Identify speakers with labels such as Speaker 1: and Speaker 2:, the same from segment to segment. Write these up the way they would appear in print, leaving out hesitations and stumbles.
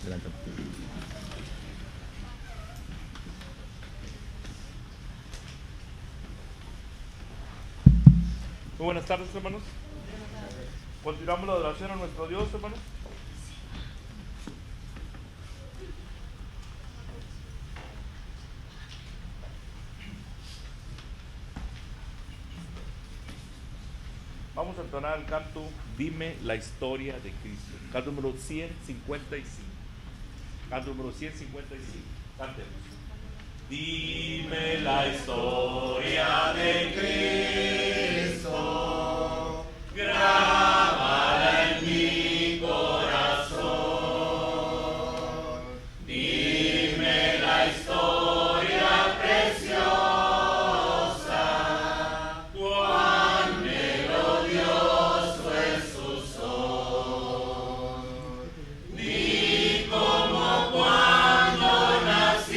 Speaker 1: Adelante.
Speaker 2: Muy buenas tardes, hermanos. Continuamos la adoración a nuestro Dios, hermanos. Vamos a entonar el canto Dime la historia de Cristo. Canto número 155. Canto número 155. Cantemos. Dime la historia de Cristo, grábala en mi corazón. Dime la historia preciosa, cuán melodioso es su son. Di como cuando nacía,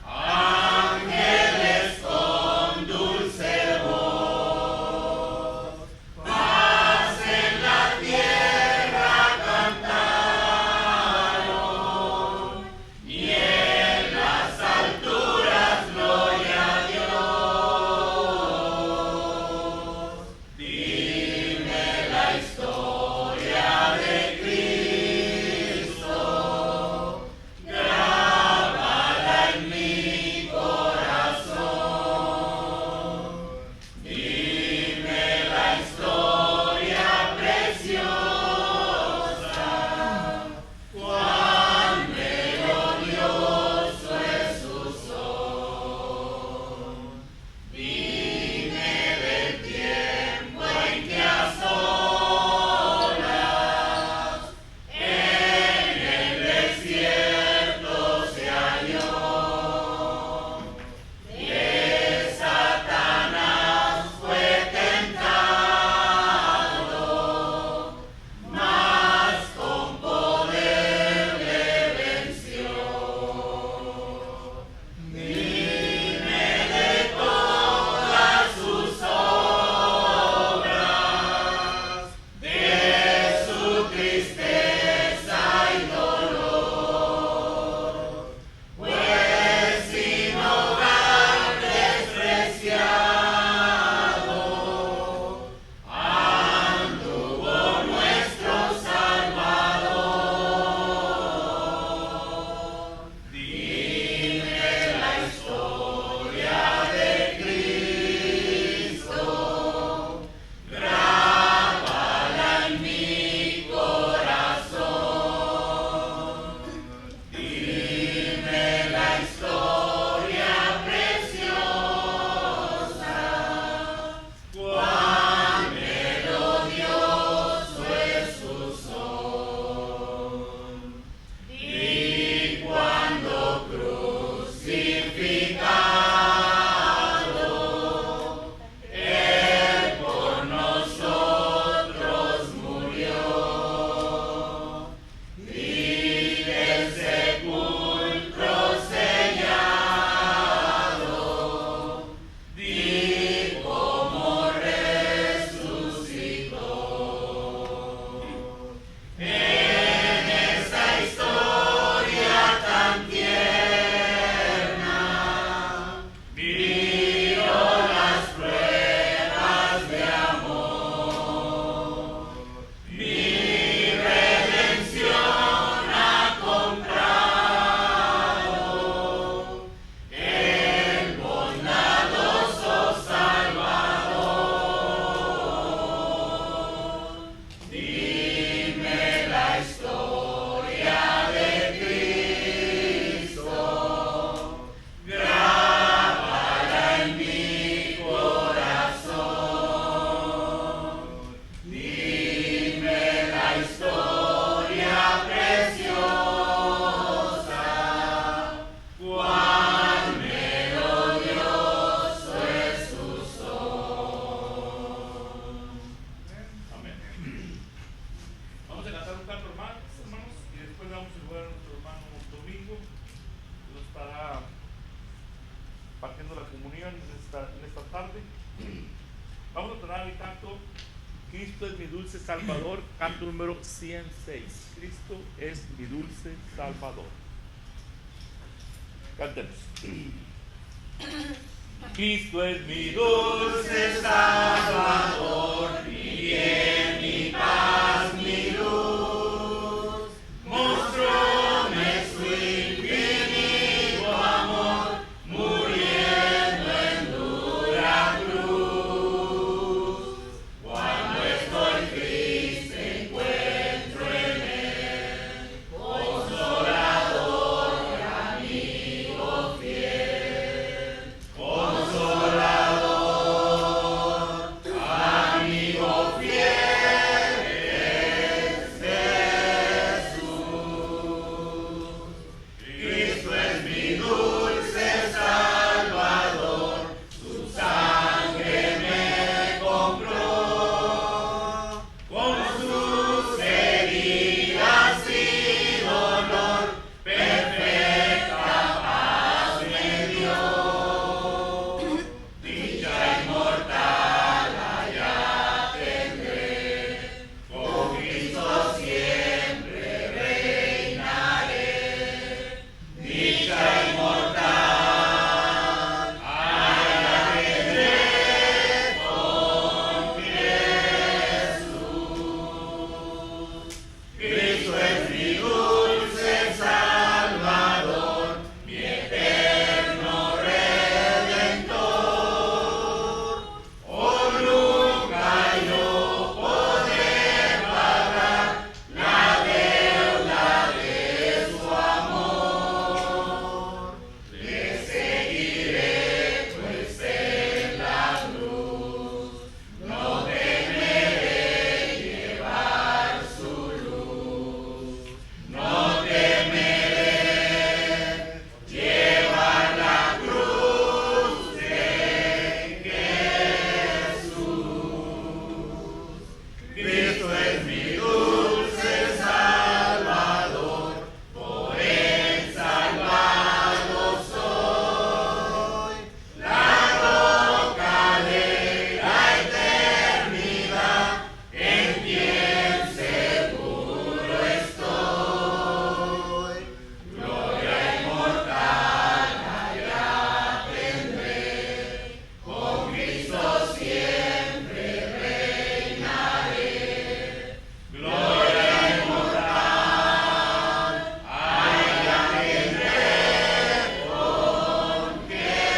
Speaker 2: ángeles con dulce voz, paz en la tierra cantaron, y en las alturas gloria a Dios. Dime la historia de Cristo, grábala en mi corazón. Dime la historia preciosa, cuán melodioso es su son. Dime del tiempo en que a solas en el desierto se halló, que Satanás fue tentado, mas con poder le venció. Dime de todas sus obras, de su tristeza y dolor, pues sin hogar despreciado anduvo nuestro Salvador. Dime la historia de Cristo, grábala en mi corazón. Dime la historia preciosa, cuán melodioso es su son. Y cuando crucificado, Él por nosotros murió, y del sepulcro sellado, di cómo resucitó. En esa historia tan tierna, vio las pruebas de amor. Mi redención ha comprado el bondadoso Salvador. Dime la historia de Cristo, grábala en mi corazón. Dime la historia preciosa, cuán melodioso es su son. Amén. Vamos a cantar un canto más, hermanos, y después vamos a saludar a nuestro hermano Domingo, que nos estará partiendo la comunión en esta tarde. Vamos a tocar el canto Cristo es mi dulce Salvador, canto número 106. Cristo es mi dulce Salvador. Cantemos. Cristo es mi dulce Salvador, mi bien, mi paz, mi luz. Mostróme su infinito amor, muriendo en dura cruz. Cuando estoy triste encuentro en él consolador y amigo fiel. Consolador, amigo fiel es Jesús. Cristo es mi dulce Salvador, su sangre me compró. Con sus heridas y dolor, perfecta paz me dio. Dicha inmortal allá tendré, con Cristo siempre reinaré. Dicha inmortal allá tendré con Jesús. Cristo es mi dulce Salvador, mi eterno Redentor. Oh, nunca yo podré pagar la deuda de su amor. Le seguiré, pues en la cruz no temeré llevar su luz. No temeré llevar la cruz de Jesús. Cristo es mi dulce Salvador, por él salvado soy. La roca de la eternidad, en quien seguro estoy. Gloria inmortal allá tendré, con Cristo siempre reinaré. Gloria inmortal allá tendré con Jesús.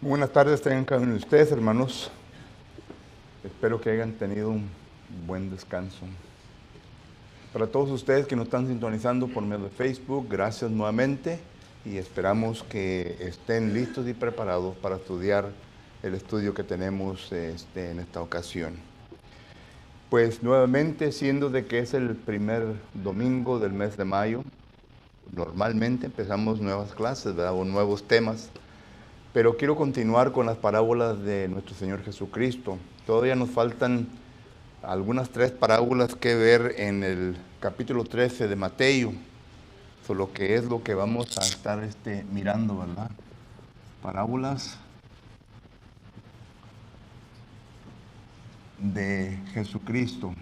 Speaker 1: Buenas tardes, tengan cada uno de ustedes, hermanos. Espero que hayan tenido un buen descanso. Para todos ustedes que nos están sintonizando por medio de Facebook, gracias nuevamente y esperamos que estén listos y preparados para estudiar el estudio que tenemos en esta ocasión. Pues nuevamente, siendo de que es el primer domingo del mes de mayo, normalmente empezamos nuevas clases, ¿verdad? O nuevos temas. Pero quiero continuar con las parábolas de nuestro Señor Jesucristo. Todavía nos faltan algunas 3 parábolas que ver en el capítulo 13 de Mateo. Solo que es lo que vamos a estar mirando, ¿verdad? Parábolas de Jesucristo.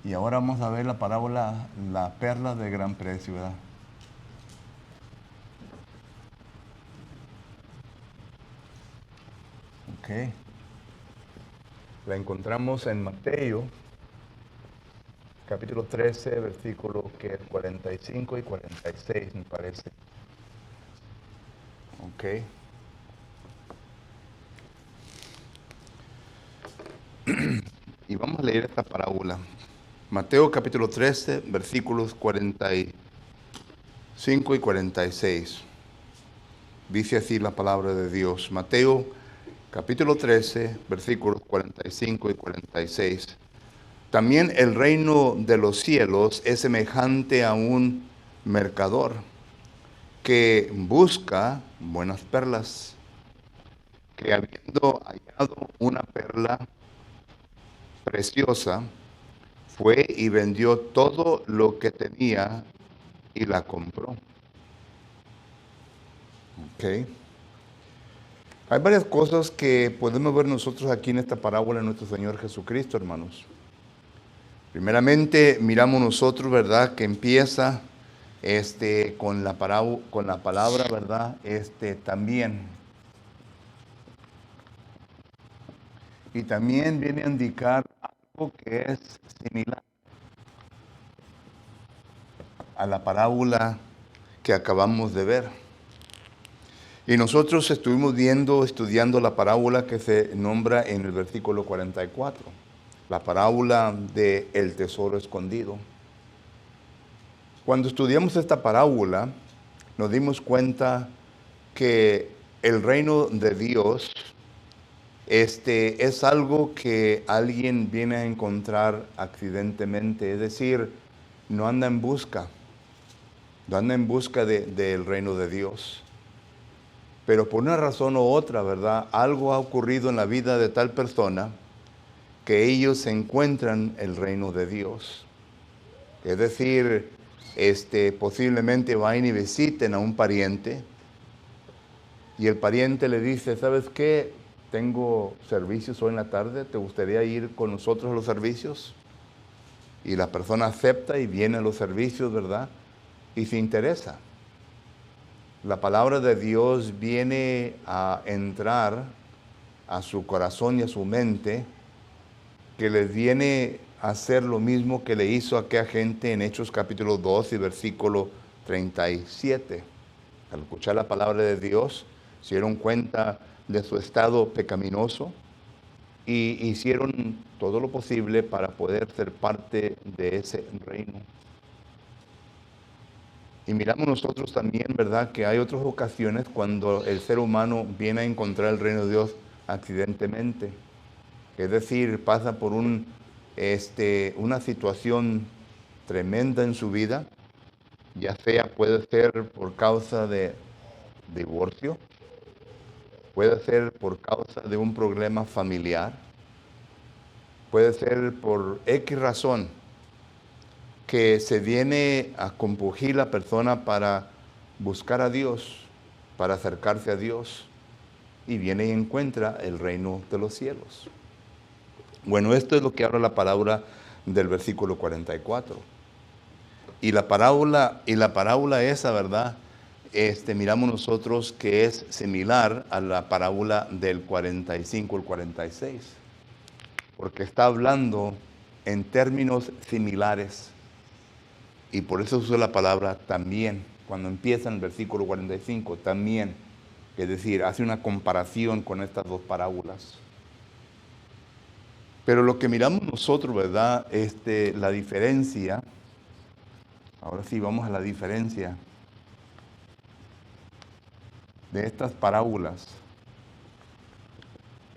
Speaker 1: Y ahora vamos a ver la parábola, la perla de gran precio, ¿verdad? Ok. La encontramos en Mateo, capítulo 13, versículo 45 y 46, me parece. Ok. Y vamos a leer esta parábola. Mateo capítulo 13, versículos 45 5 y 46. Dice así la palabra de Dios. Mateo capítulo 13, versículos 45 y 46. También el reino de los cielos es semejante a un mercader que busca buenas perlas, que habiendo hallado una perla preciosa, fue y vendió todo lo que tenía y la compró. Okay. Hay varias cosas que podemos ver nosotros aquí en esta parábola de nuestro Señor Jesucristo, hermanos. Primeramente, miramos nosotros, ¿verdad?, que empieza con la palabra, ¿verdad?, también. Y también viene a indicar algo que es similar a la parábola que acabamos de ver. Y nosotros estuvimos estudiando la parábola que se nombra en el versículo 44, la parábola del tesoro escondido. Cuando estudiamos esta parábola, nos dimos cuenta que el reino de Dios es algo que alguien viene a encontrar accidentalmente, es decir, no anda en busca del reino de Dios. Pero por una razón u otra, ¿verdad?, algo ha ocurrido en la vida de tal persona que ellos encuentran el reino de Dios. Es decir, posiblemente vayan y visiten a un pariente y el pariente le dice, ¿sabes qué? Tengo servicios hoy en la tarde, ¿te gustaría ir con nosotros a los servicios? Y la persona acepta y viene a los servicios, ¿verdad?, y se interesa. La palabra de Dios viene a entrar a su corazón y a su mente, que les viene a hacer lo mismo que le hizo a aquella gente en Hechos capítulo 2 y versículo 37. Al escuchar la palabra de Dios, se dieron cuenta de su estado pecaminoso y hicieron todo lo posible para poder ser parte de ese reino. Y miramos nosotros también, ¿verdad?, que hay otras ocasiones cuando el ser humano viene a encontrar el reino de Dios accidentalmente. Es decir, pasa por una situación tremenda en su vida, ya sea puede ser por causa de divorcio, puede ser por causa de un problema familiar, puede ser por X razón, que se viene a compugir la persona para buscar a Dios, para acercarse a Dios, y viene y encuentra el reino de los cielos. Bueno, esto es lo que habla la parábola del versículo 44. Y la parábola esa, ¿verdad?, miramos nosotros que es similar a la parábola del 45 al 46, porque está hablando en términos similares. Y por eso uso la palabra también, cuando empieza en el versículo 45, también. Es decir, hace una comparación con estas dos parábolas. Pero lo que miramos nosotros, ¿verdad?, la diferencia, ahora sí vamos a la diferencia de estas parábolas.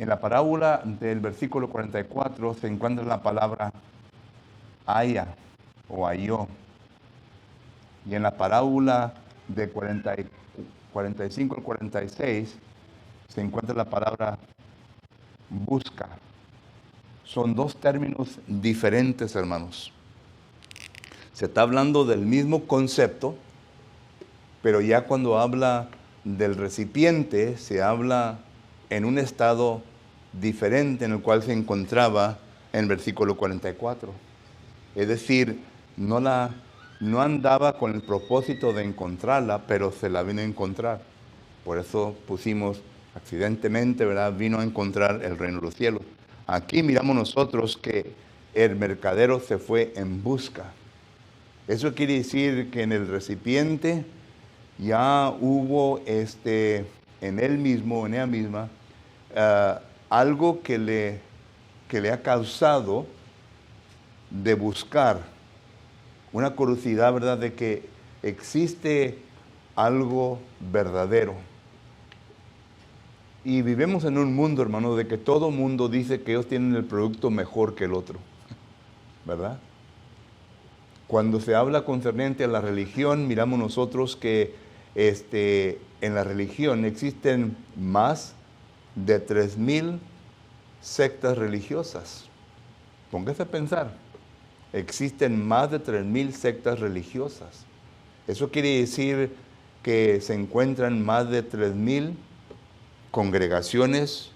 Speaker 1: En la parábola del versículo 44 se encuentra la palabra haya o halló. Y en la parábola de 45 al 46 se encuentra la palabra busca. Son dos términos diferentes, hermanos. Se está hablando del mismo concepto, pero ya cuando habla del recipiente, se habla en un estado diferente en el cual se encontraba en el versículo 44. Es decir, no andaba con el propósito de encontrarla, pero se la vino a encontrar. Por eso pusimos accidentalmente, ¿verdad?, vino a encontrar el reino de los cielos. Aquí miramos nosotros que el mercadero se fue en busca. Eso quiere decir que en el recipiente ya hubo en él mismo, en ella misma, algo que le ha causado de buscar, una curiosidad, ¿verdad?, de que existe algo verdadero. Y vivimos en un mundo, hermano, de que todo mundo dice que ellos tienen el producto mejor que el otro, ¿verdad? Cuando se habla concerniente a la religión, miramos nosotros que en la religión existen más de 3,000 sectas religiosas. Póngase a pensar, existen más de 3,000 sectas religiosas. Eso quiere decir que se encuentran más de 3,000 congregaciones,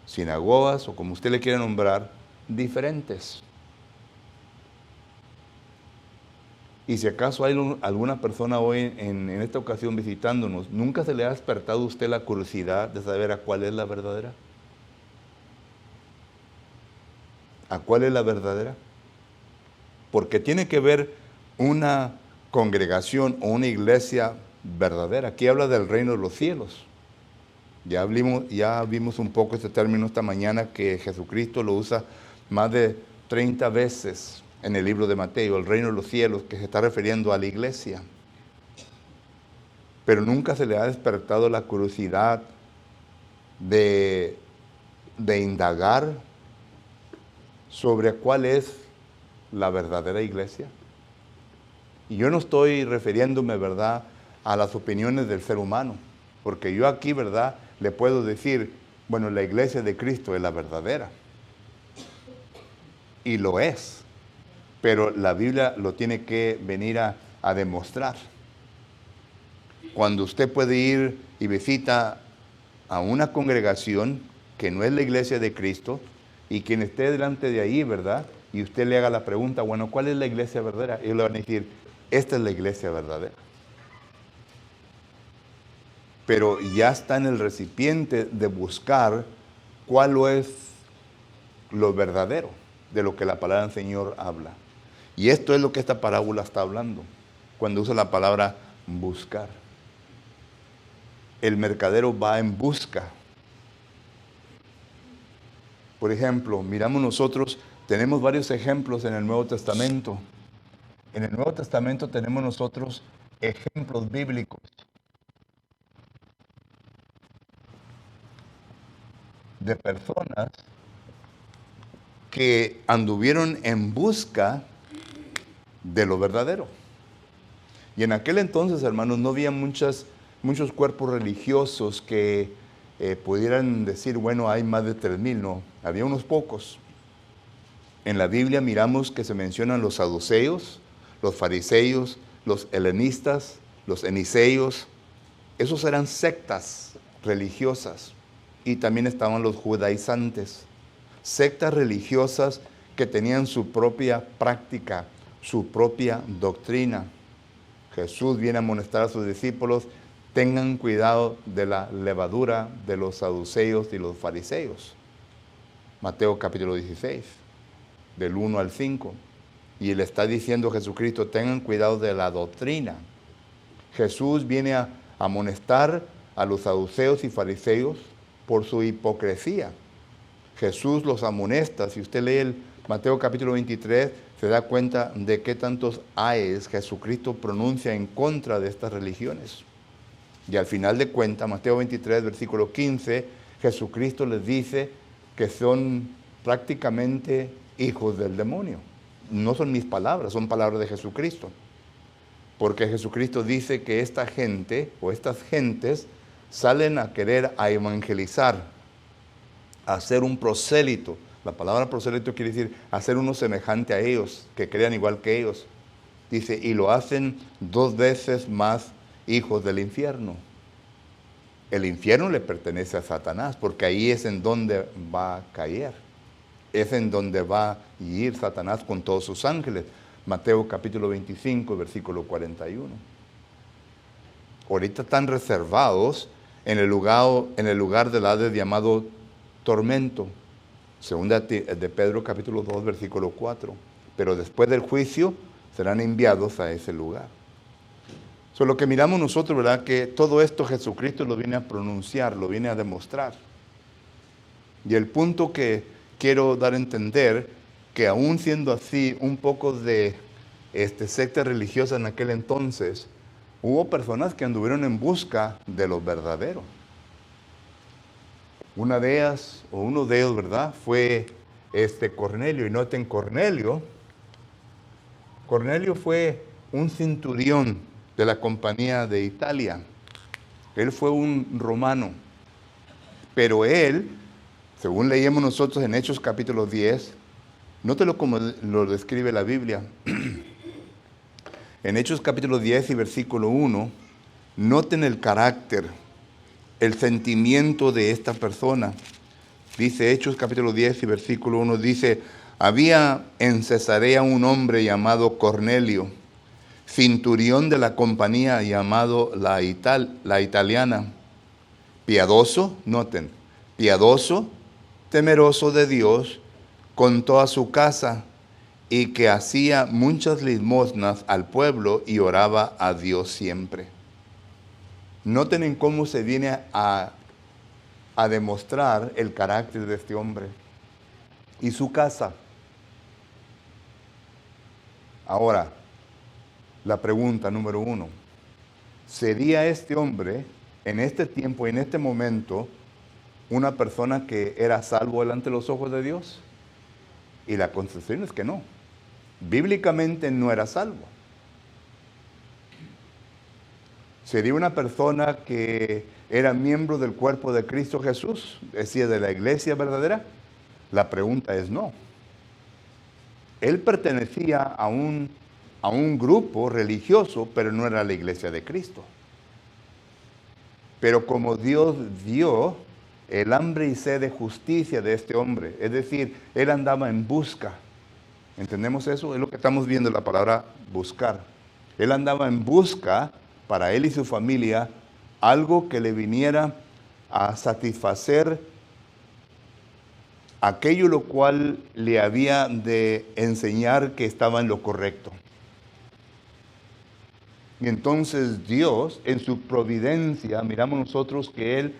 Speaker 1: sinagogas o como usted le quiera nombrar, diferentes. Y si acaso hay alguna persona hoy en esta ocasión visitándonos, ¿nunca se le ha despertado a usted la curiosidad de saber a cuál es la verdadera? ¿A cuál es la verdadera? Porque tiene que ver una congregación o una iglesia verdadera. Aquí habla del reino de los cielos. Ya vimos un poco este término esta mañana, que Jesucristo lo usa más de 30 veces en el libro de Mateo, el reino de los cielos, que se está refiriendo a la iglesia. Pero nunca se le ha despertado la curiosidad de indagar sobre cuál es la verdadera iglesia. Y yo no estoy refiriéndome, ¿verdad?, a las opiniones del ser humano, porque yo aquí, ¿verdad?, le puedo decir, bueno, la iglesia de Cristo es la verdadera. Y lo es. Pero la Biblia lo tiene que venir a demostrar. Cuando usted puede ir y visita a una congregación que no es la iglesia de Cristo, y quien esté delante de ahí, ¿verdad?, y usted le haga la pregunta, bueno, ¿cuál es la iglesia verdadera? Ellos le van a decir, esta es la iglesia verdadera. Pero ya está en el recipiente de buscar cuál es lo verdadero de lo que la palabra del Señor habla. Y esto es lo que esta parábola está hablando, cuando usa la palabra buscar. El mercadero va en busca. Por ejemplo, miramos nosotros, tenemos varios ejemplos en el Nuevo Testamento. En el Nuevo Testamento tenemos nosotros ejemplos bíblicos de personas que anduvieron en busca de lo verdadero. Y en aquel entonces, hermanos, no había muchos cuerpos religiosos que pudieran decir, bueno, hay más de 3,000, no, había unos pocos. En la Biblia miramos que se mencionan los saduceos, los fariseos, los helenistas, los eniceos. Esos eran sectas religiosas. Y también estaban los judaizantes, sectas religiosas que tenían su propia práctica, su propia doctrina. Jesús viene a amonestar a sus discípulos, tengan cuidado de la levadura de los saduceos y los fariseos. Mateo capítulo 16, del 1 al 5. Y le está diciendo Jesucristo, tengan cuidado de la doctrina. Jesús viene a amonestar a los saduceos y fariseos por su hipocresía. Jesús los amonesta. Si usted lee el Mateo capítulo 23, se da cuenta de qué tantos ayes Jesucristo pronuncia en contra de estas religiones. Y al final de cuentas, Mateo 23, versículo 15, Jesucristo les dice que son prácticamente hijos del demonio. No son mis palabras, son palabras de Jesucristo. Porque Jesucristo dice que esta gente o estas gentes salen a querer a evangelizar, a ser un prosélito. La palabra prosélito quiere decir hacer uno semejante a ellos, que crean igual que ellos. Dice, y lo hacen 2 veces más hijos del infierno. El infierno le pertenece a Satanás, porque ahí es en donde va a caer. Es en donde va a ir Satanás con todos sus ángeles. Mateo capítulo 25, versículo 41. Ahorita están reservados en el lugar del Hades llamado tormento. Segunda de Pedro capítulo 2, versículo 4. Pero después del juicio serán enviados a ese lugar. So, lo que miramos nosotros, ¿verdad?, que todo esto Jesucristo lo viene a pronunciar, lo viene a demostrar. Y el punto que quiero dar a entender, que aún siendo así un poco de secta religiosa en aquel entonces, hubo personas que anduvieron en busca de lo verdadero. Una de ellas, o uno de ellos, ¿verdad?, fue Cornelio. Y noten, Cornelio fue un centurión de la compañía de Italia. Él fue un romano. Pero él, según leímos nosotros en Hechos capítulo 10, nótelo como lo describe la Biblia. En Hechos capítulo 10 y versículo 1, noten el carácter, el sentimiento de esta persona. Dice Hechos capítulo 10 y versículo 1, dice: había en Cesarea un hombre llamado Cornelio, centurión de la compañía llamado la italiana, piadoso, noten, piadoso, temeroso de Dios, con toda su casa, y que hacía muchas limosnas al pueblo y oraba a Dios siempre. Noten en cómo se viene a demostrar el carácter de este hombre y su casa. Ahora, la pregunta número 1. ¿Sería este hombre, en este tiempo, en este momento, una persona que era salvo delante de los ojos de Dios? Y la contestación es que no. Bíblicamente no era salvo. ¿Sería una persona que era miembro del cuerpo de Cristo Jesús, es decir, de la iglesia verdadera? La pregunta es no. Él pertenecía a un grupo religioso, pero no era la iglesia de Cristo. Pero como Dios vio el hambre y sed de justicia de este hombre, es decir, él andaba en busca. ¿Entendemos eso? Es lo que estamos viendo en la palabra buscar. Él andaba en busca, para él y su familia, algo que le viniera a satisfacer aquello lo cual le había de enseñar que estaba en lo correcto. Y entonces Dios, en su providencia, miramos nosotros que Él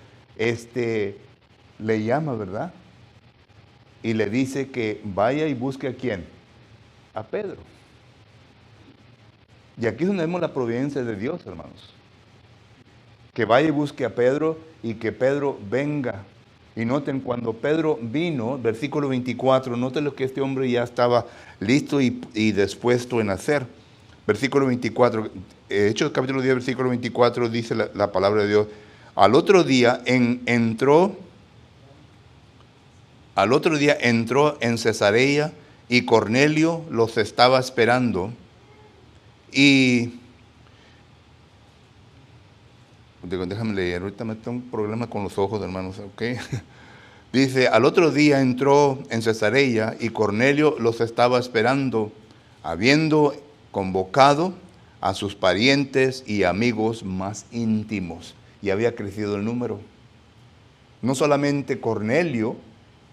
Speaker 1: le llama, ¿verdad? Y le dice que vaya y busque ¿a quién? A Pedro. Y aquí es donde vemos la providencia de Dios, hermanos. Que vaya y busque a Pedro y que Pedro venga. Y noten, cuando Pedro vino, versículo 24, noten lo que este hombre ya estaba listo y dispuesto en hacer. Versículo 24, Hechos capítulo 10, versículo 24, dice la palabra de Dios. Al otro día entró en Cesarea y Cornelio los estaba esperando. Y déjame leer, ahorita me tengo un problema con los ojos, hermanos, ¿ok? Dice, al otro día entró en Cesarea y Cornelio los estaba esperando, habiendo convocado a sus parientes y amigos más íntimos. Y había crecido el número. No solamente Cornelio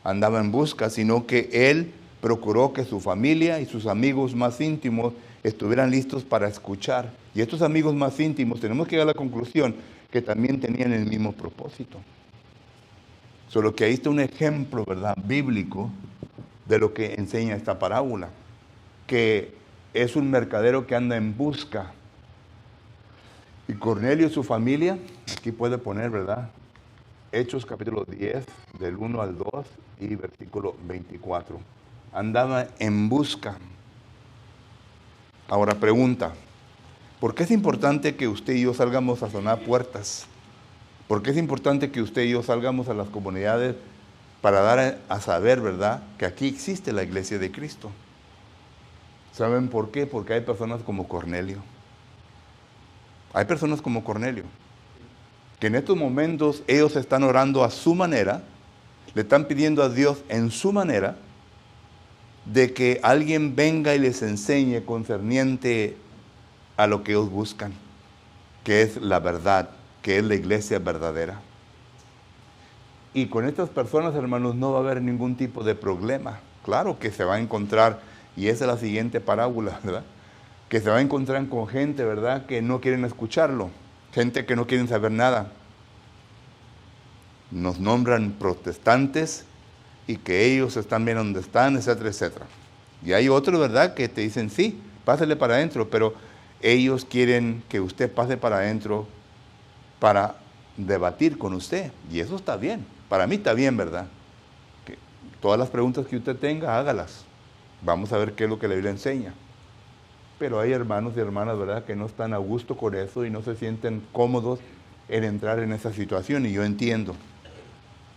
Speaker 1: andaba en busca, sino que él procuró que su familia y sus amigos más íntimos estuvieran listos para escuchar. Y estos amigos más íntimos, tenemos que llegar a la conclusión que también tenían el mismo propósito. Solo que ahí está un ejemplo, ¿verdad?, bíblico de lo que enseña esta parábola, que es un mercadero que anda en busca. Y Cornelio y su familia, aquí puede poner, ¿verdad?, Hechos capítulo 10, del 1 al 2 y versículo 24. Andaba en busca. Ahora pregunta, ¿por qué es importante que usted y yo salgamos a sonar puertas? ¿Por qué es importante que usted y yo salgamos a las comunidades para dar a saber, ¿verdad?, que aquí existe la iglesia de Cristo? ¿Saben por qué? Porque hay personas como Cornelio. Hay personas como Cornelio, que en estos momentos ellos están orando a su manera, le están pidiendo a Dios en su manera, de que alguien venga y les enseñe concerniente a lo que ellos buscan, que es la verdad, que es la iglesia verdadera. Y con estas personas, hermanos, no va a haber ningún tipo de problema. Claro que se va a encontrar, y esa es la siguiente parábola, ¿verdad?, que se va a encontrar con gente, ¿verdad?, que no quieren escucharlo, gente que no quieren saber nada. Nos nombran protestantes y que ellos están bien donde están, etcétera, etcétera. Y hay otros, ¿verdad?, que te dicen, sí, pásale para adentro, pero ellos quieren que usted pase para adentro para debatir con usted. Y eso está bien. Para mí está bien, ¿verdad? Que todas las preguntas que usted tenga, hágalas. Vamos a ver qué es lo que la Biblia enseña. Pero hay hermanos y hermanas, ¿verdad?, que no están a gusto con eso y no se sienten cómodos en entrar en esa situación. Y yo entiendo.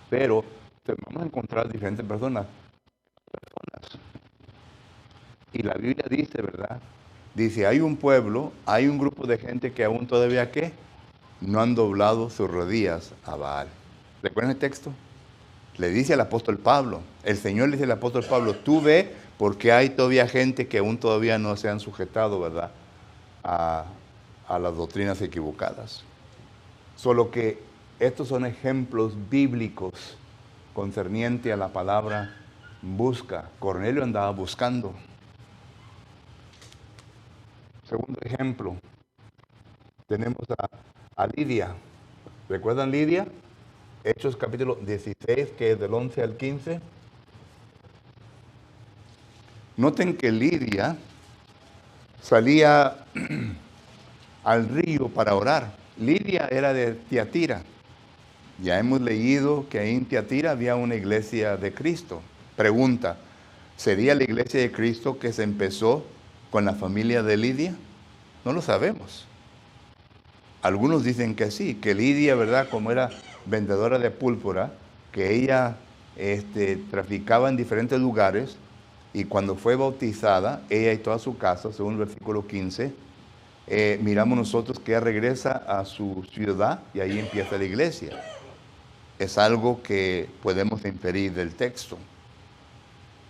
Speaker 1: Pero vamos a encontrar diferentes personas. Y la Biblia dice, ¿verdad? Dice, hay un pueblo, hay un grupo de gente que aún todavía, ¿qué? No han doblado sus rodillas a Baal. ¿Recuerdan el texto? Le dice al apóstol Pablo, el Señor le dice al apóstol Pablo, tú ve porque hay todavía gente que aún todavía no se han sujetado, ¿verdad?, a las doctrinas equivocadas. Solo que estos son ejemplos bíblicos concerniente a la palabra busca. Cornelio andaba buscando. Segundo ejemplo, tenemos a Lidia. ¿Recuerdan Lidia? Hechos capítulo 16, que es del 11 al 15. Noten que Lidia salía al río para orar. Lidia era de Tiatira. Ya hemos leído que ahí en Tiatira había una iglesia de Cristo. Pregunta, ¿sería la iglesia de Cristo que se empezó con la familia de Lidia? No lo sabemos. Algunos dicen que sí, que Lidia, ¿verdad?, como era vendedora de púrpura, que ella traficaba en diferentes lugares, y cuando fue bautizada, ella y toda su casa, según el versículo 15, miramos nosotros que ella regresa a su ciudad y ahí empieza la iglesia. Es algo que podemos inferir del texto.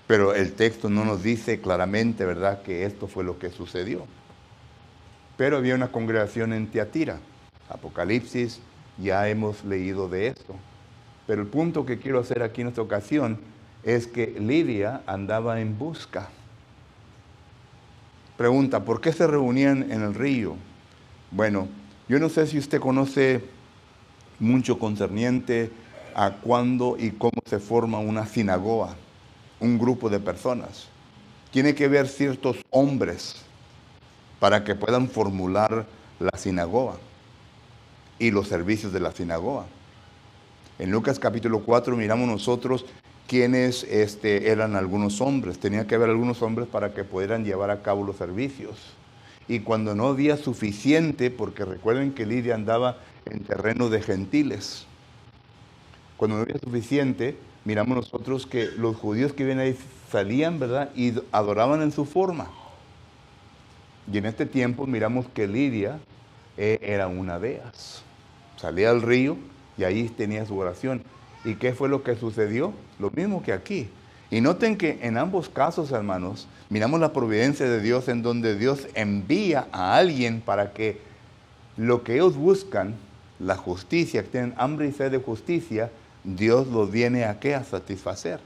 Speaker 1: Pero el texto no nos dice claramente, ¿verdad?, que esto fue lo que sucedió. Pero había una congregación en Tiatira. Apocalipsis, ya hemos leído de esto. Pero el punto que quiero hacer aquí en esta ocasión es que Lidia andaba en busca. Pregunta, ¿por qué se reunían en el río? Bueno, yo no sé si usted conoce mucho concerniente a cuándo y cómo se forma una sinagoga, un grupo de personas. Tiene que haber ciertos hombres para que puedan formular la sinagoga y los servicios de la sinagoga. En Lucas capítulo 4 miramos nosotros quiénes eran algunos hombres. Tenía que haber algunos hombres para que pudieran llevar a cabo los servicios. Y cuando no había suficiente, porque recuerden que Lidia andaba en terreno de gentiles. Cuando no había suficiente, miramos nosotros que los judíos que vienen ahí salían, ¿verdad?, y adoraban en su forma. Y en este tiempo miramos que Lidia era una de ellas. Salía al río y ahí tenía su oración. ¿Y qué fue lo que sucedió? Lo mismo que aquí. Y noten que en ambos casos, hermanos, miramos la providencia de Dios, en donde Dios envía a alguien para que lo que ellos buscan, la justicia, que tienen hambre y sed de justicia, Dios lo viene a ¿qué? A satisfacer.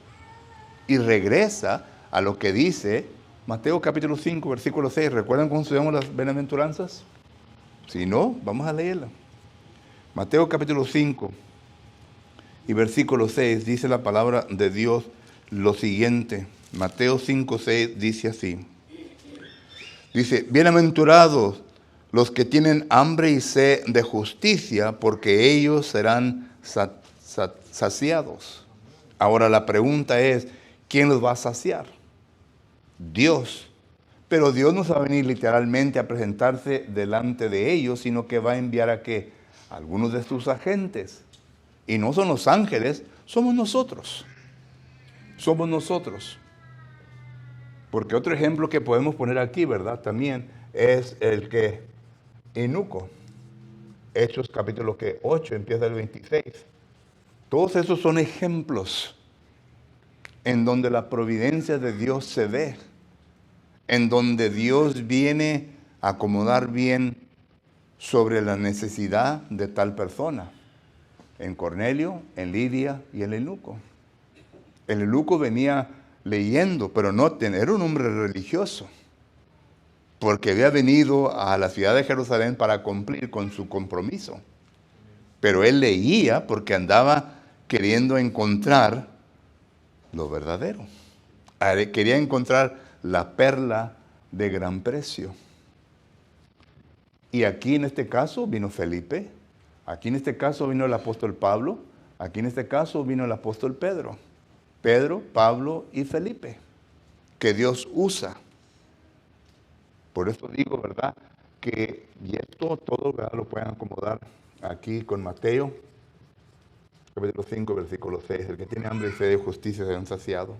Speaker 1: Y regresa a lo que dice Mateo capítulo 5, versículo 6. ¿Recuerdan cómo estudiamos las bienaventuranzas? Si no, vamos a leerla. Mateo capítulo 5 y versículo 6 dice la palabra de Dios lo siguiente. Mateo 5, 6 dice así. Dice, bienaventurados los que tienen hambre y sed de justicia, porque ellos serán saciados. Ahora la pregunta es, ¿quién los va a saciar? Dios. Pero Dios no va a venir literalmente a presentarse delante de ellos, sino que va a enviar a ¿qué? Algunos de sus agentes. Y no son los ángeles, somos nosotros. Somos nosotros. Porque otro ejemplo que podemos poner aquí, ¿verdad?, también es el que Eunuco. Hechos capítulo 8, empieza el 26. Todos esos son ejemplos en donde la providencia de Dios se ve, en donde Dios viene a acomodar bien sobre la necesidad de tal persona. En Cornelio, en Lidia y en el eunuco. El eunuco venía leyendo, pero noten, era un hombre religioso, porque había venido a la ciudad de Jerusalén para cumplir con su compromiso. Pero él leía porque andaba queriendo encontrar lo verdadero. Quería encontrar la perla de gran precio. Y aquí en este caso vino Felipe, aquí en este caso vino el apóstol Pablo, aquí en este caso vino el apóstol Pedro. Pedro, Pablo y Felipe, que Dios usa. Por eso digo, ¿verdad? Y esto todo, ¿verdad?, lo pueden acomodar aquí con Mateo, capítulo 5, versículo 6. El que tiene hambre y sed de justicia será saciado.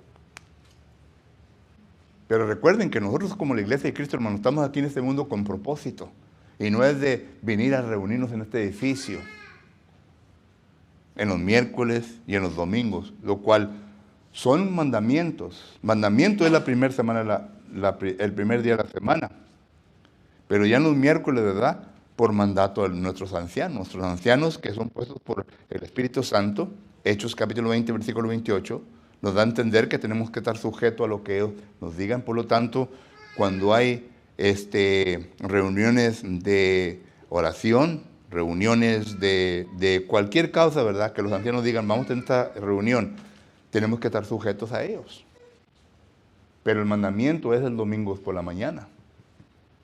Speaker 1: Pero recuerden que nosotros como la iglesia de Cristo, hermano, estamos aquí en este mundo con propósito. Y no es de venir a reunirnos en este edificio en los miércoles y en los domingos, lo cual son mandamientos. Mandamiento es la primera semana, el primer día de la semana. Pero ya en los miércoles, ¿verdad?, por mandato de nuestros ancianos que son puestos por el Espíritu Santo, Hechos capítulo 20, versículo 28, nos da a entender que tenemos que estar sujetos a lo que ellos nos digan. Por lo tanto, cuando hay reuniones de oración, reuniones de cualquier causa, ¿verdad?, que los ancianos digan, vamos a tener esta reunión, tenemos que estar sujetos a ellos. Pero el mandamiento es el domingo por la mañana,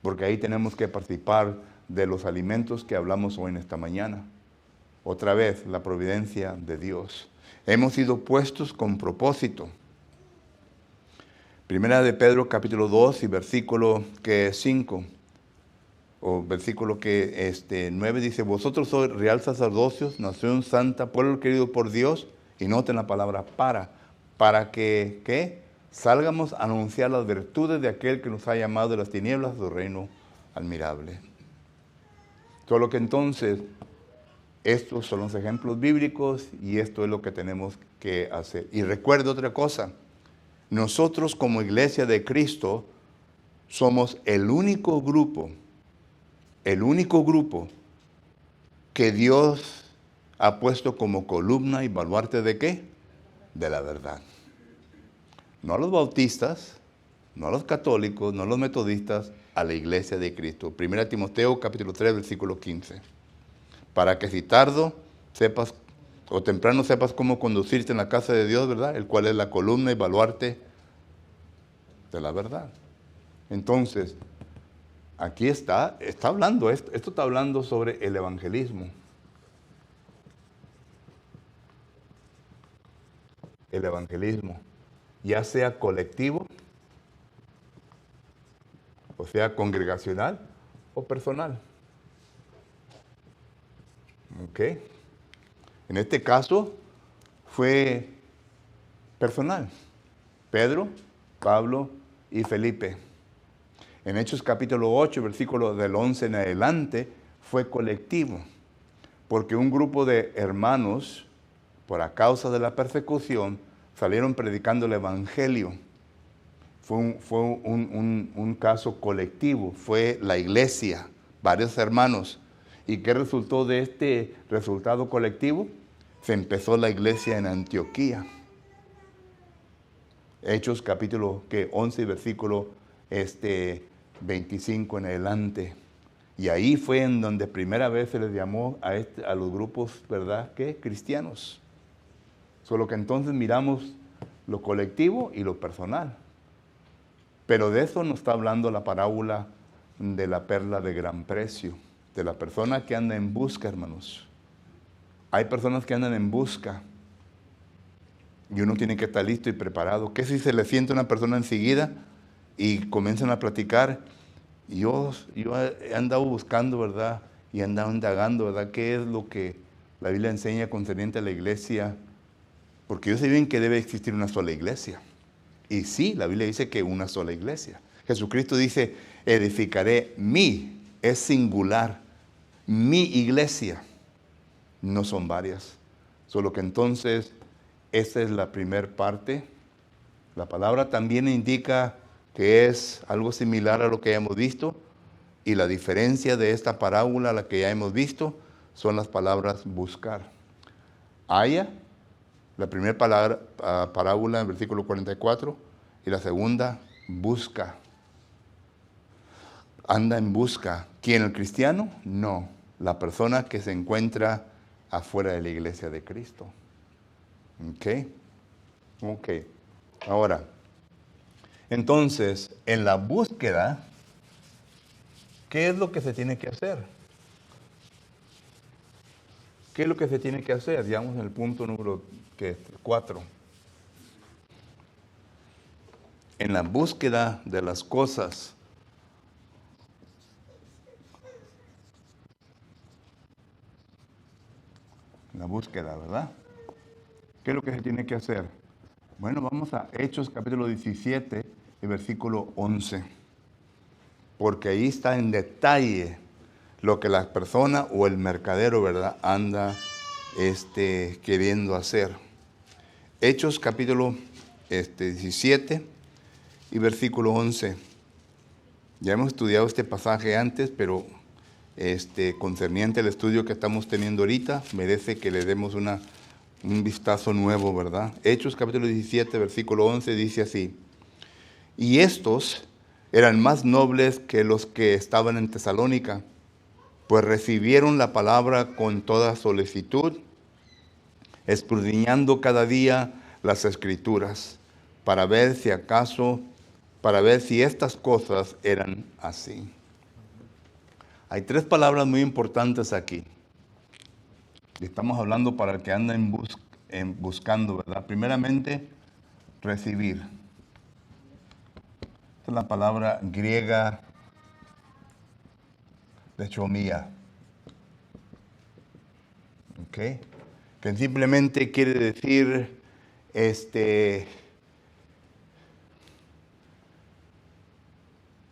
Speaker 1: porque ahí tenemos que participar de los alimentos que hablamos hoy en esta mañana. Otra vez, la providencia de Dios. Hemos sido puestos con propósito. Primera de Pedro, capítulo 2 y versículo 5, o versículo 9, dice, vosotros sois real sacerdocio, nación santa, pueblo querido por Dios, y noten la palabra para que, ¿qué?, salgamos a anunciar las virtudes de aquel que nos ha llamado de las tinieblas a su reino admirable. Solo que entonces, estos son los ejemplos bíblicos y esto es lo que tenemos que hacer. Y recuerda otra cosa, nosotros como iglesia de Cristo somos el único grupo que Dios ha puesto como columna y baluarte ¿de qué? De la verdad. No a los bautistas, no a los católicos, no a los metodistas, a la iglesia de Cristo. 1 Timoteo capítulo 3, versículo 15. Para que si tardo sepas o temprano sepas cómo conducirte en la casa de Dios, ¿verdad?, el cual es la columna y baluarte de la verdad. Entonces, aquí está hablando, esto está hablando sobre el evangelismo. El evangelismo, ya sea colectivo, o sea congregacional o personal. ¿Ok? En este caso fue personal. Pedro, Pablo y Felipe. En Hechos capítulo 8, versículo del 11 en adelante, fue colectivo. Porque un grupo de hermanos, por a causa de la persecución, salieron predicando el evangelio. Fue un caso colectivo, fue la iglesia, varios hermanos. ¿Y qué resultó de este resultado colectivo? Se empezó la iglesia en Antioquía. Hechos capítulo 11, versículo 25 en adelante. Y ahí fue en donde primera vez se les llamó a los grupos, ¿verdad?, ¿qué? Cristianos. Solo que entonces miramos lo colectivo y lo personal. Pero de eso nos está hablando la parábola de la perla de gran precio, de la persona que anda en busca, hermanos. Hay personas que andan en busca y uno tiene que estar listo y preparado. ¿Qué si se le siente una persona enseguida y comienzan a platicar? Yo he andado buscando, ¿verdad? Y he andado indagando, ¿verdad? ¿Qué es lo que la Biblia enseña concerniente a la iglesia? Porque yo sé bien que debe existir una sola iglesia. Y sí, la Biblia dice que una sola iglesia. Jesucristo dice, edificaré es singular, mi iglesia. No son varias. Solo que entonces, esta es la primer parte. La palabra también indica que es algo similar a lo que ya hemos visto. Y la diferencia de esta parábola a la que ya hemos visto son las palabras buscar. Haya. La primera parábola en versículo 44 y la segunda, busca. Anda en busca. ¿Quién, el cristiano? No, la persona que se encuentra afuera de la iglesia de Cristo. ¿Ok? Ahora, entonces, en la búsqueda, ¿Qué es lo que se tiene que hacer? ¿Qué es lo que se tiene que hacer? Digamos en el punto número 4. En la búsqueda de las cosas. En la búsqueda, ¿verdad? ¿Qué es lo que se tiene que hacer? Bueno, vamos a Hechos capítulo 17 y versículo 11. Porque ahí está en detalle lo que la persona o el mercadero, ¿verdad?, anda queriendo hacer. Hechos capítulo 17 y versículo 11. Ya hemos estudiado este pasaje antes, pero concerniente al estudio que estamos teniendo ahorita, merece que le demos un vistazo nuevo, ¿verdad? Hechos capítulo 17, versículo 11 dice así: y estos eran más nobles que los que estaban en Tesalónica, pues recibieron la palabra con toda solicitud, escudriñando cada día las Escrituras, para ver si estas cosas eran así. Hay tres palabras muy importantes aquí. Estamos hablando para el que anda buscando, ¿verdad? Primeramente, recibir. Esta es la palabra griega de chomía. ¿Ok? Que simplemente quiere decir,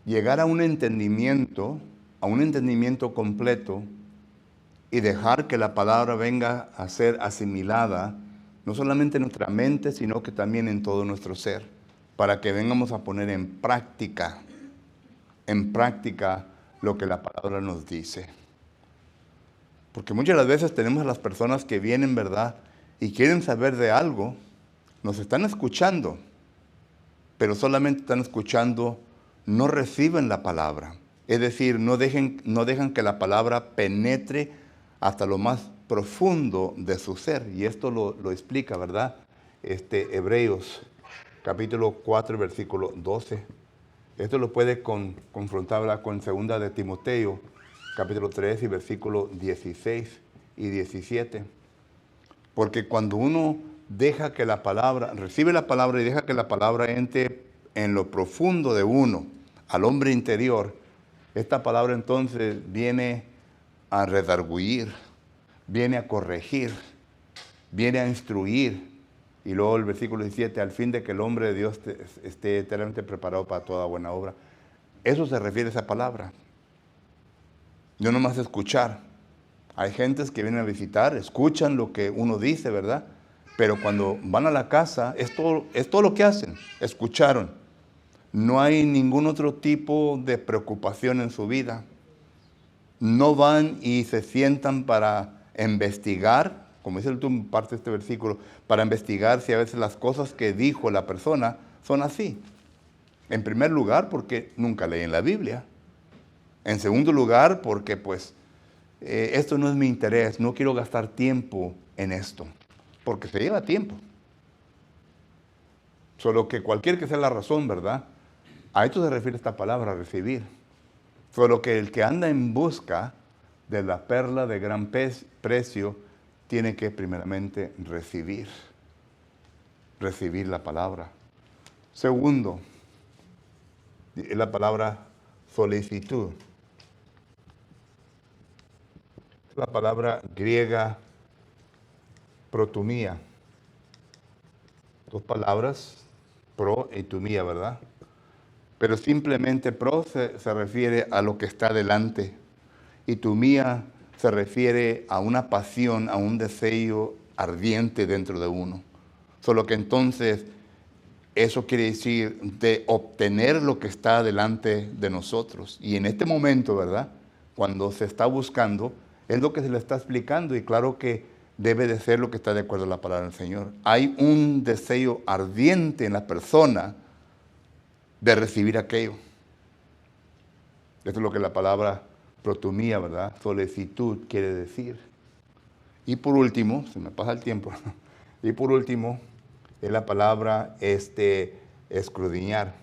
Speaker 1: llegar a un entendimiento completo y dejar que la palabra venga a ser asimilada, no solamente en nuestra mente, sino que también en todo nuestro ser, para que vengamos a poner en práctica lo que la palabra nos dice. Porque muchas de las veces tenemos a las personas que vienen, ¿verdad?, y quieren saber de algo, nos están escuchando, pero solamente están escuchando, no reciben la palabra. Es decir, no dejan que la palabra penetre hasta lo más profundo de su ser. Y esto lo explica, ¿verdad? Hebreos, capítulo 4, versículo 12. Esto lo puede confrontar, ¿verdad?, con 2 de Timoteo, capítulo 3 y versículo 16 y 17. Porque cuando uno recibe la palabra y deja que la palabra entre en lo profundo de uno, al hombre interior, esta palabra entonces viene a redarguir, viene a corregir, viene a instruir. Y luego el versículo 17, al fin de que el hombre de Dios esté eternamente preparado para toda buena obra. Eso se refiere a esa palabra. No nomás escuchar. Hay gentes que vienen a visitar, escuchan lo que uno dice, ¿verdad? Pero cuando van a la casa, es todo lo que hacen. Escucharon. No hay ningún otro tipo de preocupación en su vida. No van y se sientan para investigar, como dice la última parte de este versículo, para investigar si a veces las cosas que dijo la persona son así. En primer lugar, porque nunca leen la Biblia. En segundo lugar, porque esto no es mi interés, no quiero gastar tiempo en esto, porque se lleva tiempo. Solo que cualquier que sea la razón, ¿verdad?, a esto se refiere esta palabra, recibir. Solo que el que anda en busca de la perla de gran precio tiene que primeramente recibir la palabra. Segundo, es la palabra solicitud. Es la palabra griega protumía. Dos palabras, pro y tumía, ¿verdad? Pero simplemente pro se refiere a lo que está delante. Y tumía se refiere a una pasión, a un deseo ardiente dentro de uno. Solo que entonces eso quiere decir de obtener lo que está delante de nosotros. Y en este momento, ¿verdad?, cuando se está buscando, es lo que se le está explicando. Y claro que debe de ser lo que está de acuerdo a la palabra del Señor. Hay un deseo ardiente en la persona de recibir aquello. Esto es lo que la palabra protumía, ¿verdad?, solicitud quiere decir. Y por último, se me pasa el tiempo, y por último, es la palabra escudriñar.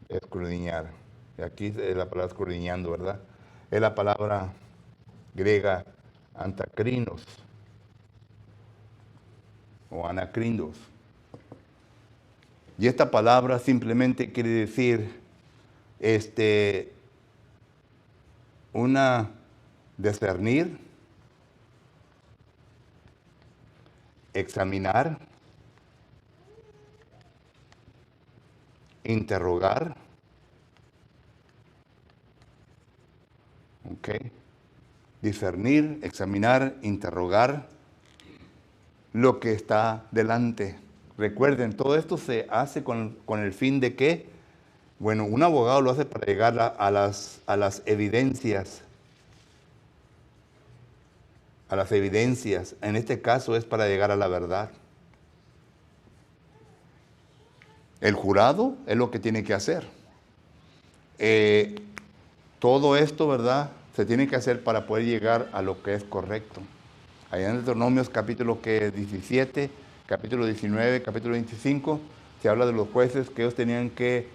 Speaker 1: escudriñar. Y aquí es la palabra escudriñando, ¿verdad? Es la palabra griega antacrinos o anacrindos. Y esta palabra simplemente quiere decir una discernir, examinar, interrogar, ¿ok? Discernir, examinar, interrogar lo que está delante. Recuerden, todo esto se hace con el fin de que, bueno, un abogado lo hace para llegar a las evidencias. A las evidencias. En este caso es para llegar a la verdad. El jurado es lo que tiene que hacer. Todo esto, ¿verdad?, se tiene que hacer para poder llegar a lo que es correcto. Allá en Deuteronomios capítulo 17, capítulo 19, capítulo 25, se habla de los jueces que ellos tenían que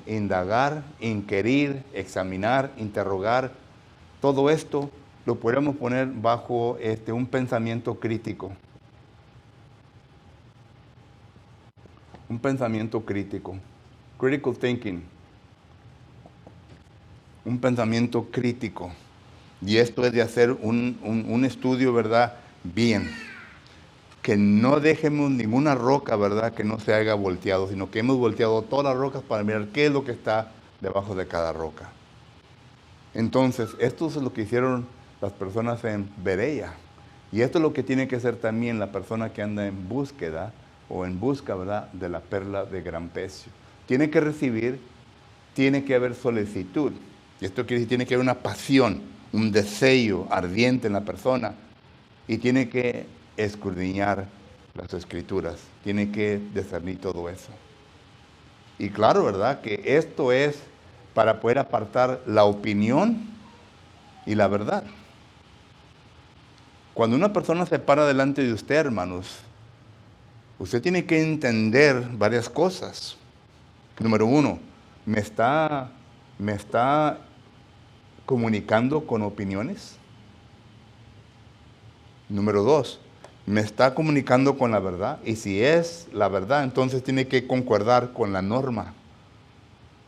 Speaker 1: indagar, inquirir, examinar, interrogar. Todo esto lo podemos poner bajo un pensamiento crítico. Un pensamiento crítico. Critical thinking. Un pensamiento crítico. Y esto es de hacer un estudio, ¿verdad?, bien. Que no dejemos ninguna roca, ¿verdad?, que no se haya volteado, sino que hemos volteado todas las rocas para mirar qué es lo que está debajo de cada roca. Entonces, esto es lo que hicieron las personas en Berea. Y esto es lo que tiene que hacer también la persona que anda en búsqueda o en busca, ¿verdad?, de la perla de gran precio. Tiene que recibir, tiene que haber solicitud. Y esto quiere decir, tiene que haber una pasión, un deseo ardiente en la persona. Y tiene que escudriñar las escrituras. Tiene que discernir todo eso. Y claro, ¿verdad?, que esto es para poder apartar la opinión y la verdad. Cuando una persona se para delante de usted, hermanos, usted tiene que entender varias cosas. Número uno, ¿me está comunicando con opiniones? Número dos, ¿me está comunicando con la verdad? Y si es la verdad, entonces tiene que concordar con la norma.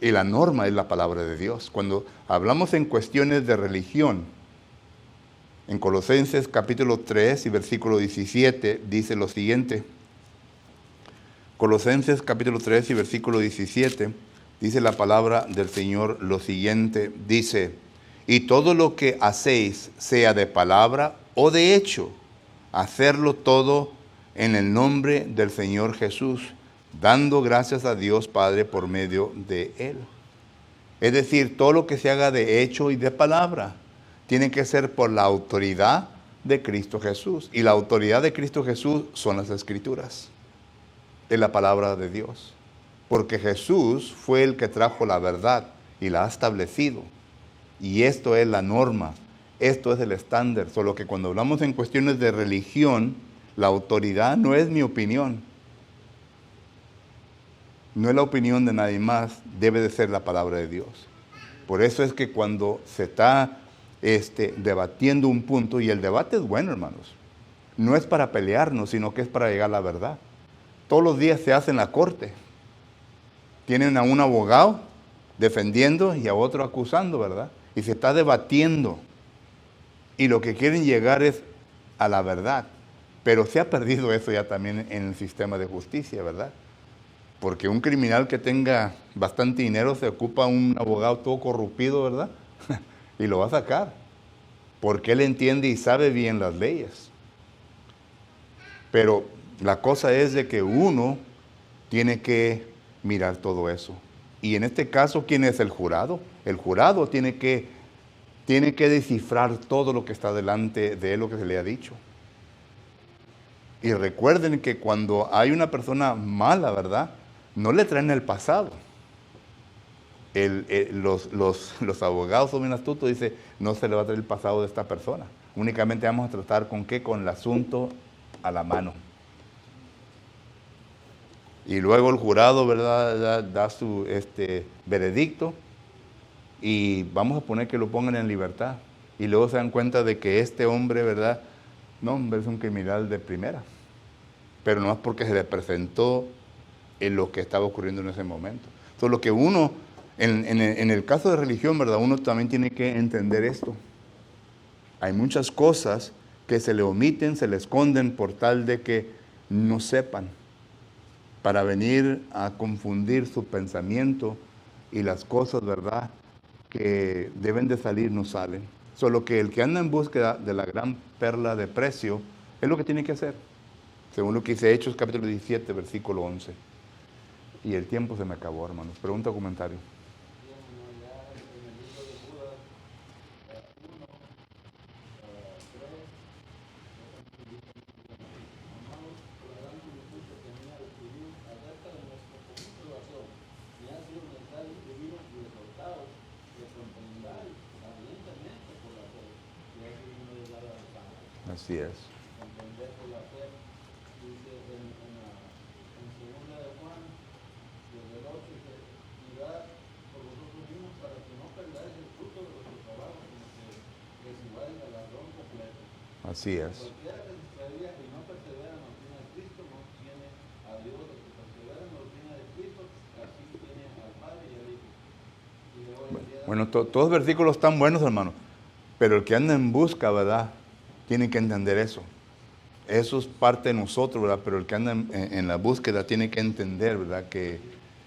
Speaker 1: Y la norma es la palabra de Dios. Cuando hablamos en cuestiones de religión, en Colosenses capítulo 3 y versículo 17, dice lo siguiente. Colosenses capítulo 3 y versículo 17, dice la palabra del Señor lo siguiente. Dice, y todo lo que hacéis, sea de palabra o de hecho, hacerlo todo en el nombre del Señor Jesús, dando gracias a Dios Padre por medio de Él. Es decir, todo lo que se haga de hecho y de palabra tiene que ser por la autoridad de Cristo Jesús. Y la autoridad de Cristo Jesús son las Escrituras, es la palabra de Dios. Porque Jesús fue el que trajo la verdad y la ha establecido. Y esto es la norma, esto es el estándar. Solo que cuando hablamos en cuestiones de religión, la autoridad no es mi opinión. No es la opinión de nadie más, debe de ser la palabra de Dios. Por eso es que cuando se está debatiendo un punto, y el debate es bueno, hermanos, no es para pelearnos, sino que es para llegar a la verdad. Todos los días se hace en la corte. Tienen a un abogado defendiendo y a otro acusando, ¿verdad? Y se está debatiendo. Y lo que quieren llegar es a la verdad. Pero se ha perdido eso ya también en el sistema de justicia, ¿verdad? Porque un criminal que tenga bastante dinero se ocupa un abogado todo corrompido, ¿verdad? Y lo va a sacar. Porque él entiende y sabe bien las leyes. Pero la cosa es de que uno tiene que mirar todo eso. Y en este caso, ¿quién es el jurado? El jurado tiene que descifrar todo lo que está delante de él, lo que se le ha dicho. Y recuerden que cuando hay una persona mala, ¿verdad?, no le traen el pasado. Los abogados son bien astutos, dice, no se le va a traer el pasado de esta persona. Únicamente vamos a tratar con qué, con el asunto a la mano. Y luego el jurado, ¿verdad?, da su veredicto y vamos a poner que lo pongan en libertad. Y luego se dan cuenta de que este hombre, ¿verdad?, no, hombre, es un criminal de primera. Pero no es porque se le presentó en lo que estaba ocurriendo en ese momento. Entonces, lo que uno, en el caso de religión, ¿verdad?, uno también tiene que entender esto. Hay muchas cosas que se le omiten, se le esconden por tal de que no sepan, para venir a confundir su pensamiento y las cosas, ¿verdad?, que deben de salir no salen. Solo que el que anda en búsqueda de la gran perla de precio es lo que tiene que hacer, según lo que dice Hechos capítulo 17, versículo 11. Y el tiempo se me acabó, hermanos. Pregunta o comentario. Así es. Así es. Bueno, todos los versículos están buenos, hermano, pero el que anda en busca, ¿verdad?, tiene que entender eso. Eso es parte de nosotros, ¿verdad? Pero el que anda en la búsqueda tiene que entender, ¿verdad?, que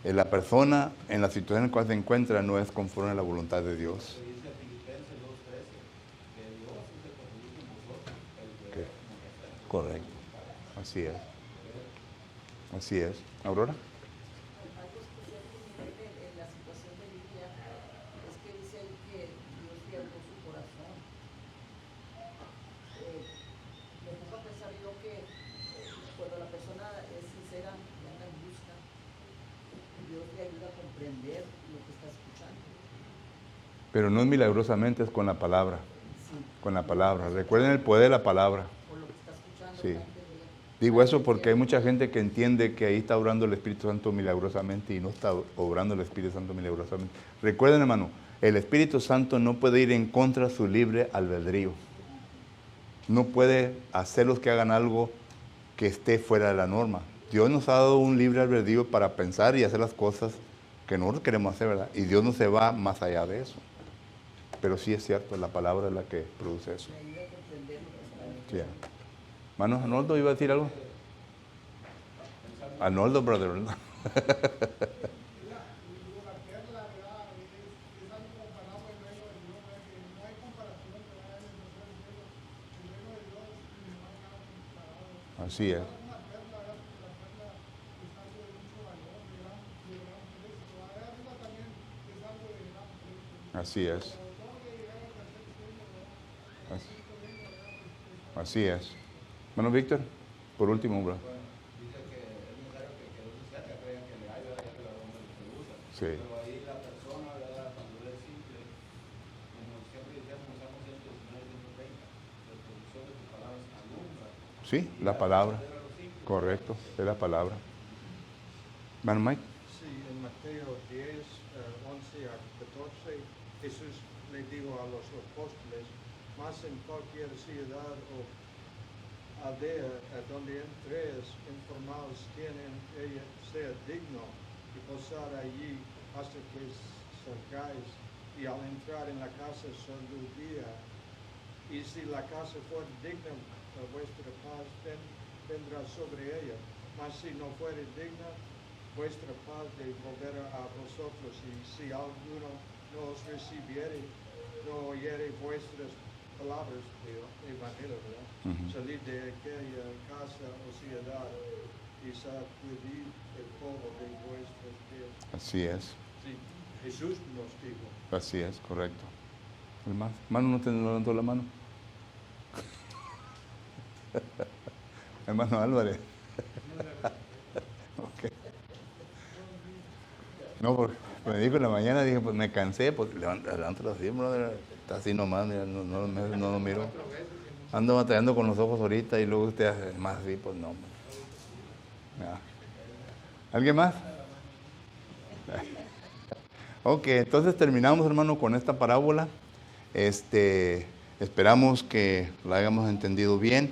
Speaker 1: la persona en la situación en la cual se encuentra no es conforme a la voluntad de Dios. Okay. Correcto. Así es. Así es. ¿Aurora?
Speaker 3: Algo especial que me en la situación de Lidia es que dice ahí que Dios le habló su corazón. Me pongo a pensar yo que cuando la persona es sincera y anda en busca, Dios le ayuda a comprender lo que está escuchando.
Speaker 1: Pero no es milagrosamente, es con la palabra.
Speaker 3: Sí.
Speaker 1: Con la palabra. Recuerden el poder de la palabra.
Speaker 3: Por lo que está escuchando.
Speaker 1: Sí. Digo eso porque hay mucha gente que entiende que ahí está obrando el Espíritu Santo milagrosamente y no está obrando el Espíritu Santo milagrosamente. Recuerden, hermano, el Espíritu Santo no puede ir en contra de su libre albedrío. No puede hacerlos que hagan algo que esté fuera de la norma. Dios nos ha dado un libre albedrío para pensar y hacer las cosas que nosotros queremos hacer, ¿verdad? Y Dios no se va más allá de eso. Pero sí es cierto, la palabra es la que produce eso. Sí. Hermano, Arnoldo, ¿iba a decir algo? Arnoldo, brother, ¿verdad? Así es. Así es. Así es. Bueno, Víctor, por último, bro. Sí. Sí, la palabra. Correcto, es la palabra. ¿Van Mike?
Speaker 4: Sí, en Mateo 10, 11 a 14, Jesús le dijo a los apóstoles, más en cualquier ciudad o aldea a donde entres, informaos tienen ella sea digno y posar allí hasta que salgáis, y al entrar en la casa saludía. Y si la casa fuera digna, vuestra paz vendrá sobre ella, mas si no fuere digna, vuestra paz devolverá a vosotros. Y si alguno no os recibiere, no oyere vuestras palabras de evangelio, ¿verdad? Salid de aquella casa o ciudad y sacudid el polvo de vuestros pies.
Speaker 1: Así es.
Speaker 4: Sí, Jesús nos dijo.
Speaker 1: Así es, correcto. Hermano, ¿no te levantó la mano? Hermano Álvarez. Okay. No, porque me dijo en la mañana, dije, pues me cansé, pues levántalo así, brother. Está así nomás, mira, no lo miro. Ando batallando con los ojos ahorita y luego usted hace más así, pues no. Ya. ¿Alguien más? Ok, entonces terminamos, hermano, con esta parábola. Esperamos que la hayamos entendido bien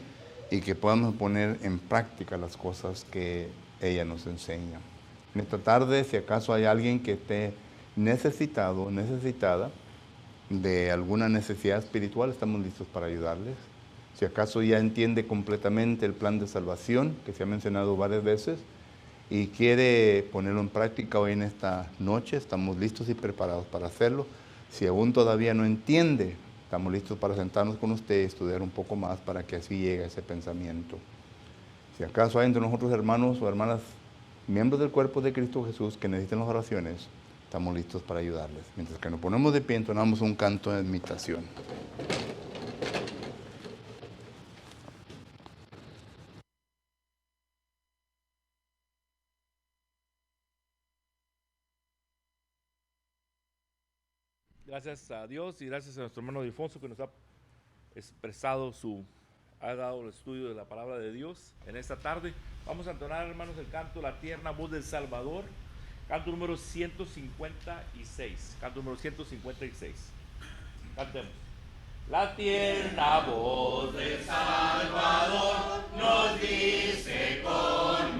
Speaker 1: y que podamos poner en práctica las cosas que ella nos enseña. En esta tarde, si acaso hay alguien que esté necesitado, necesitada de alguna necesidad espiritual, estamos listos para ayudarles. Si acaso ya entiende completamente el plan de salvación que se ha mencionado varias veces y quiere ponerlo en práctica hoy en esta noche, estamos listos y preparados para hacerlo. Si aún todavía no entiende, estamos listos para sentarnos con usted y estudiar un poco más para que así llegue a ese pensamiento. Si acaso hay entre nosotros hermanos o hermanas, miembros del cuerpo de Cristo Jesús que necesiten las oraciones, estamos listos para ayudarles. Mientras que nos ponemos de pie, entonamos un canto de admiración.
Speaker 2: Gracias a Dios y gracias a nuestro hermano Ildefonso que nos ha expresado ha dado el estudio de la palabra de Dios en esta tarde. Vamos a entonar, hermanos, el canto La tierna voz del Salvador, canto número 156. Canto número 156. Cantemos. La tierna voz del Salvador nos dice con